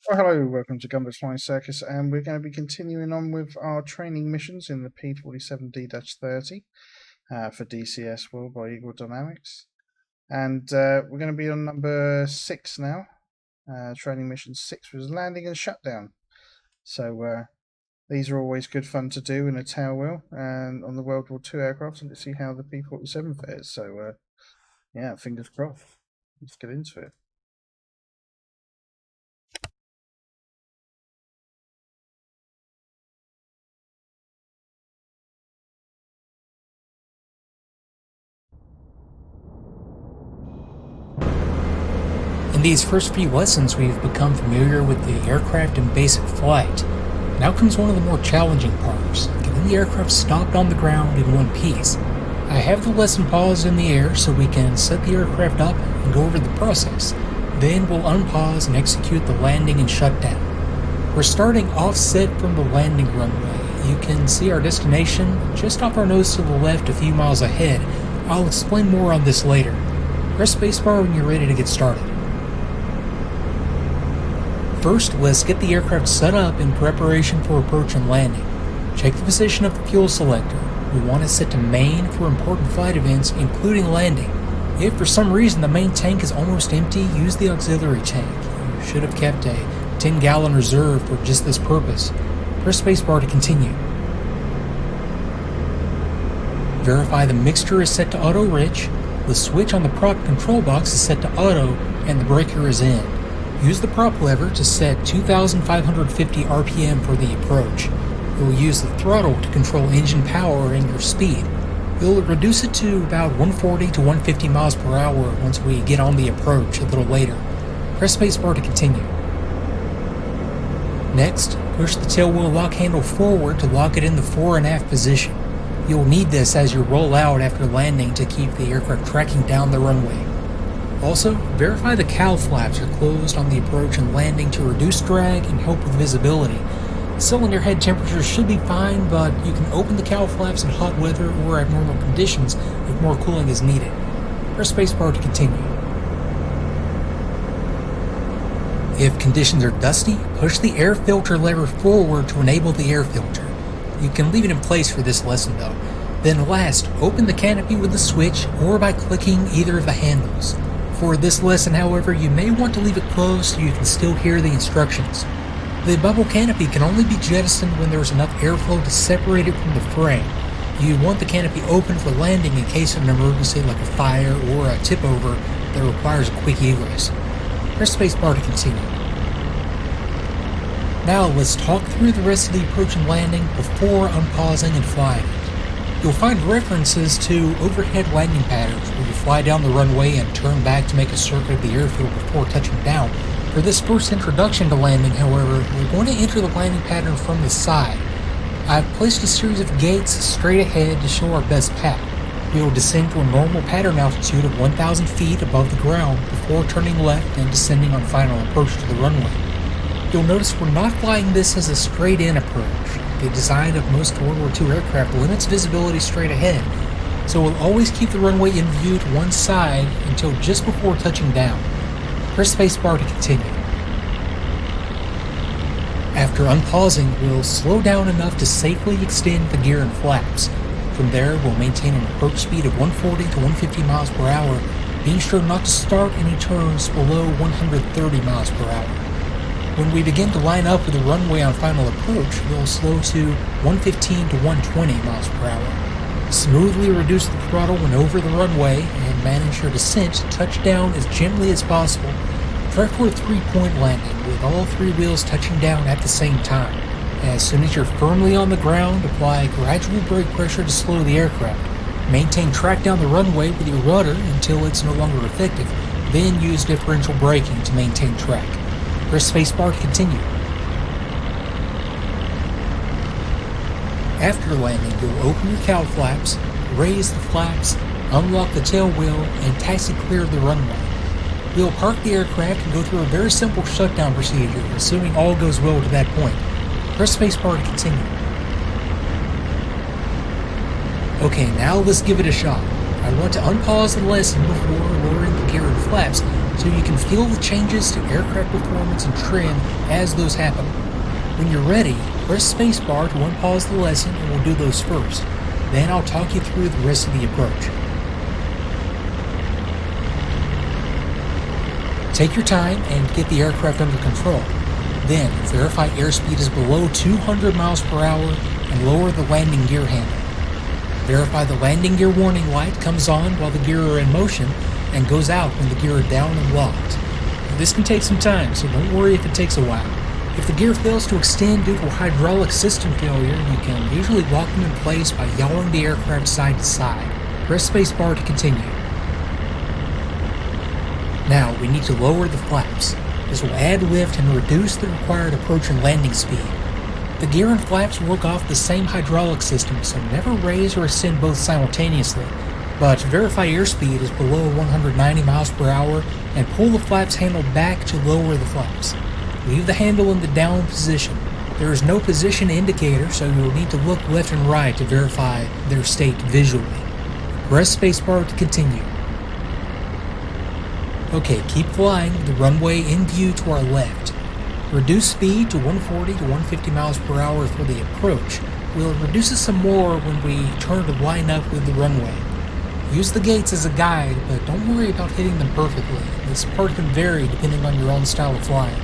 Well, hello, welcome to Gumbo's Flying Circus, and we're going to be continuing on with our training missions in the P47D-30 for DCS World by Eagle Dynamics. And we're going to be on number 6 now. Training mission 6 was landing and shutdown. So these are always good fun to do in a tail wheel and on the World War II aircraft, and to see how the P47 fares. So yeah, fingers crossed. Let's get into it. In these first few lessons, we've become familiar with the aircraft in basic flight. Now comes one of the more challenging parts, getting the aircraft stopped on the ground in one piece. I have the lesson paused in the air so we can set the aircraft up and go over the process. Then we'll unpause and execute the landing and shutdown. We're starting offset from the landing runway. You can see our destination just off our nose to the left a few miles ahead. I'll explain more on this later. Press spacebar when you're ready to get started. First, let's get the aircraft set up in preparation for approach and landing. Check the position of the fuel selector. We want it set to main for important flight events, including landing. If for some reason the main tank is almost empty, use the auxiliary tank. You should have kept a 10-gallon reserve for just this purpose. Press spacebar to continue. Verify the mixture is set to auto rich, the switch on the prop control box is set to auto, and the breaker is in. Use the prop lever to set 2,550 RPM for the approach. You'll use the throttle to control engine power and your speed. You'll reduce it to about 140 to 150 miles per hour once we get on the approach a little later. Press spacebar to continue. Next, push the tailwheel lock handle forward to lock it in the fore and aft position. You'll need this as you roll out after landing to keep the aircraft tracking down the runway. Also, verify the cowl flaps are closed on the approach and landing to reduce drag and help with visibility. Cylinder head temperatures should be fine, but you can open the cowl flaps in hot weather or abnormal conditions if more cooling is needed. Press spacebar to continue. If conditions are dusty, push the air filter lever forward to enable the air filter. You can leave it in place for this lesson though. Then last, open the canopy with the switch or by clicking either of the handles. For this lesson, however, you may want to leave it closed so you can still hear the instructions. The bubble canopy can only be jettisoned when there is enough airflow to separate it from the frame. You want the canopy open for landing in case of an emergency like a fire or a tip over that requires a quick egress. Press spacebar to continue. Now let's talk through the rest of the approach and landing before unpausing and flying. You'll find references to overhead landing patterns where you fly down the runway and turn back to make a circuit of the airfield before touching down. For this first introduction to landing, however, we're going to enter the landing pattern from the side. I've placed a series of gates straight ahead to show our best path. We will descend to a normal pattern altitude of 1,000 feet above the ground before turning left and descending on final approach to the runway. You'll notice we're not flying this as a straight-in approach. The design of most World War II aircraft limits visibility straight ahead, so we'll always keep the runway in view to one side until just before touching down. Press spacebar to continue. After unpausing, we'll slow down enough to safely extend the gear and flaps. From there, we'll maintain an approach speed of 140 to 150 miles per hour, being sure not to start any turns below 130 miles per hour. When we begin to line up with the runway on final approach, we'll slow to 115 to 120 miles per hour. Smoothly reduce the throttle when over the runway and manage your descent to touch down as gently as possible. Try for a 3-point landing with all 3 wheels touching down at the same time. As soon as you're firmly on the ground, apply gradual brake pressure to slow the aircraft. Maintain track down the runway with your rudder until it's no longer effective, then use differential braking to maintain track. Press spacebar to continue. After landing, you'll open your cowl flaps, raise the flaps, unlock the tail wheel, and taxi clear the runway. We'll park the aircraft and go through a very simple shutdown procedure, assuming all goes well to that point. Press spacebar to continue. Okay, now let's give it a shot. I want to unpause the lesson before lowering the gear and flaps, so you can feel the changes to aircraft performance and trim as those happen. When you're ready, press spacebar to unpause the lesson and we'll do those first. Then I'll talk you through the rest of the approach. Take your time and get the aircraft under control. Then, verify airspeed is below 200 miles per hour and lower the landing gear handle. Verify the landing gear warning light comes on while the gear are in motion and goes out when the gear are down and locked. This can take some time, so don't worry if it takes a while. If the gear fails to extend due to a hydraulic system failure, you can usually lock them in place by yawing the aircraft side to side. Press spacebar to continue. Now, we need to lower the flaps. This will add lift and reduce the required approach and landing speed. The gear and flaps work off the same hydraulic system, so never raise or ascend both simultaneously. But verify airspeed is below 190 miles per hour and pull the flaps handle back to lower the flaps. Leave the handle in the down position. There is no position indicator, so you will need to look left and right to verify their state visually. Press spacebar to continue. Okay, keep flying with the runway in view to our left. Reduce speed to 140 to 150 miles per hour for the approach. We'll reduce it some more when we turn to line up with the runway. Use the gates as a guide, but don't worry about hitting them perfectly. This part can vary depending on your own style of flying.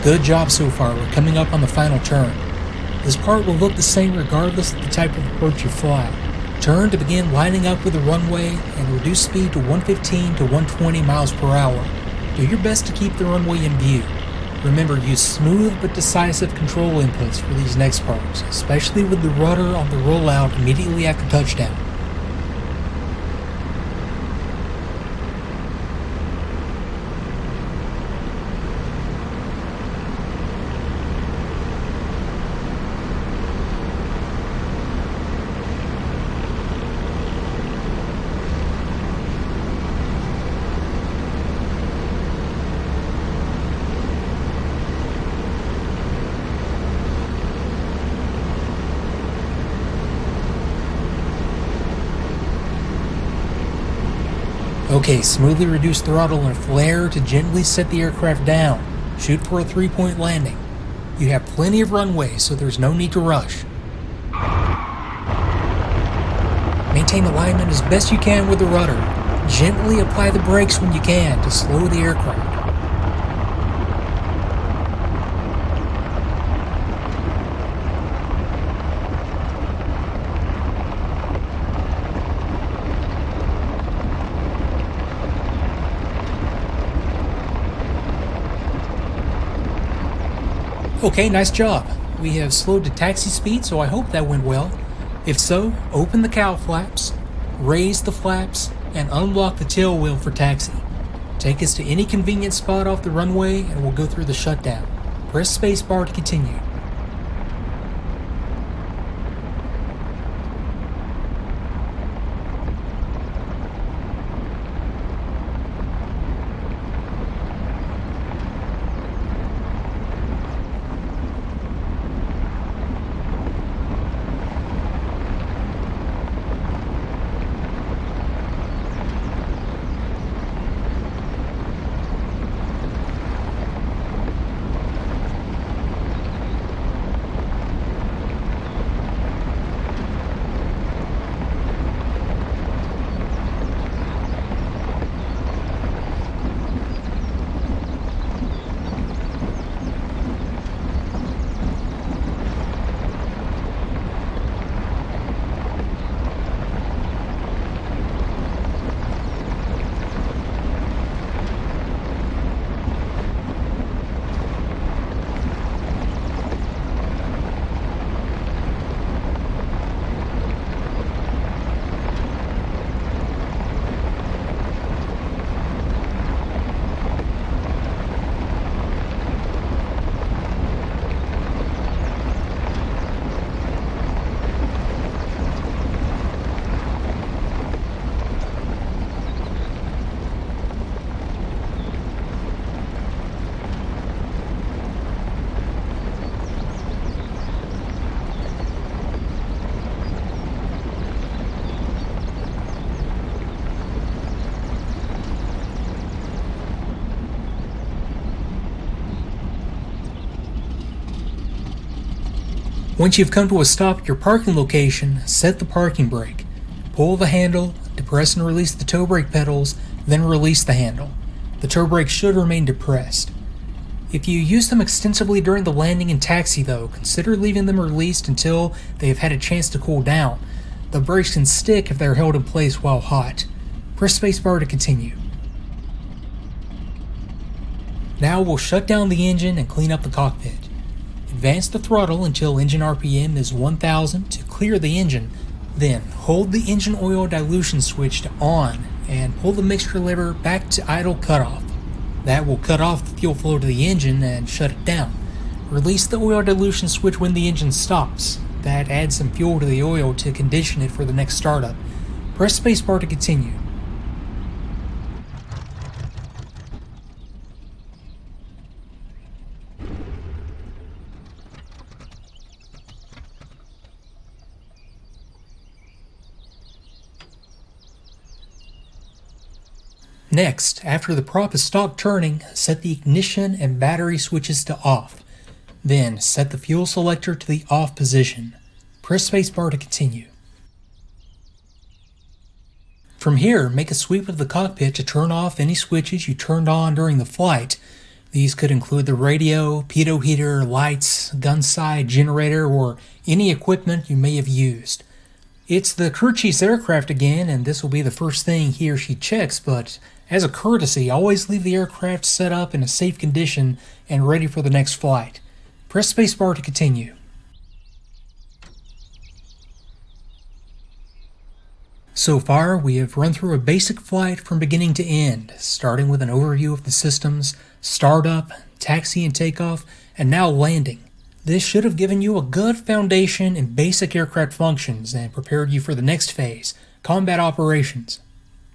Good job so far, we're coming up on the final turn. This part will look the same regardless of the type of approach you fly. Turn to begin lining up with the runway and reduce speed to 115 to 120 miles per hour. Do your best to keep the runway in view. Remember, use smooth but decisive control inputs for these next parts, especially with the rudder on the rollout immediately after touchdown. Okay, smoothly reduce throttle and flare to gently set the aircraft down. Shoot for a 3-point landing. You have plenty of runway, so there's no need to rush. Maintain alignment as best you can with the rudder. Gently apply the brakes when you can to slow the aircraft. Okay, nice job. We have slowed to taxi speed, so I hope that went well. If so, open the cowl flaps, raise the flaps, and unlock the tail wheel for taxi. Take us to any convenient spot off the runway and we'll go through the shutdown. Press spacebar to continue. Once you've come to a stop at your parking location, set the parking brake. Pull the handle, depress and release the toe brake pedals, then release the handle. The toe brake should remain depressed. If you use them extensively during the landing and taxi though, consider leaving them released until they have had a chance to cool down. The brakes can stick if they're held in place while hot. Press spacebar to continue. Now we'll shut down the engine and clean up the cockpit. Advance the throttle until engine RPM is 1000 to clear the engine. Then hold the engine oil dilution switch to on and pull the mixture lever back to idle cutoff. That will cut off the fuel flow to the engine and shut it down. Release the oil dilution switch when the engine stops. That adds some fuel to the oil to condition it for the next startup. Press spacebar to continue. Next, after the prop has stopped turning, set the ignition and battery switches to off. Then, set the fuel selector to the off position. Press spacebar to continue. From here, make a sweep of the cockpit to turn off any switches you turned on during the flight. These could include the radio, pitot heater, lights, gun sight, generator, or any equipment you may have used. It's the crew chief's aircraft again, and this will be the first thing he or she checks, but as a courtesy, always leave the aircraft set up in a safe condition and ready for the next flight. Press spacebar to continue. So far, we have run through a basic flight from beginning to end, starting with an overview of the systems, startup, taxi and takeoff, and now landing. This should have given you a good foundation in basic aircraft functions and prepared you for the next phase, combat operations.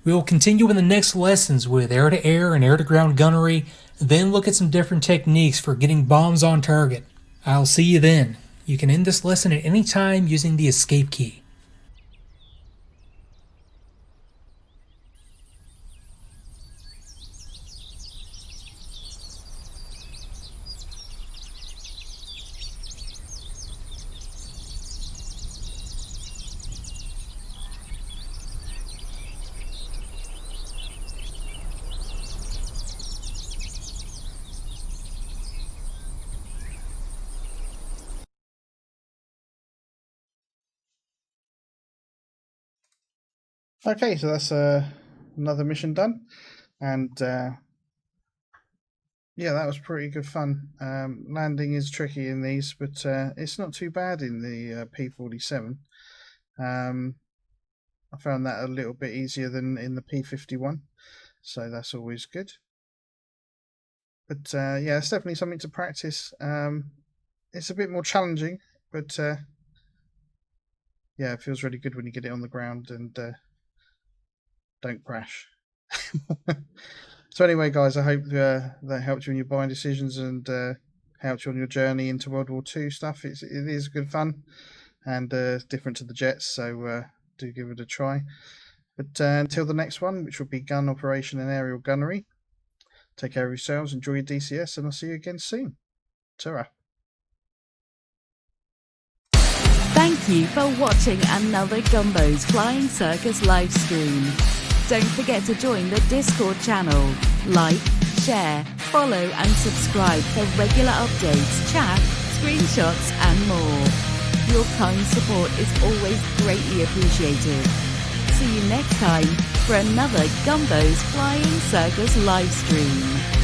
We will continue in the next lessons with air-to-air and air-to-ground gunnery, then look at some different techniques for getting bombs on target. I'll see you then. You can end this lesson at any time using the escape key. Okay, so that's another mission done, and yeah, that was pretty good fun. Landing is tricky in these, but it's not too bad in the P47. I found that a little bit easier than in the P51, so that's always good. But yeah, it's definitely something to practice. It's a bit more challenging, but yeah, it feels really good when you get it on the ground and don't crash. So anyway, guys, I hope that helped you in your buying decisions and helped you on your journey into World War II stuff. It is good fun and different to the jets, so do give it a try. But until the next one, which will be gun operation and aerial gunnery, take care of yourselves, enjoy your DCS, and I'll see you again soon. Ta-ra. Thank you for watching another Gumbo's Flying Circus live stream. Don't forget to join the Discord channel. Like, share, follow and subscribe for regular updates, chat, screenshots and more. Your kind support is always greatly appreciated. See you next time for another Gumbo's Flying Circus live stream.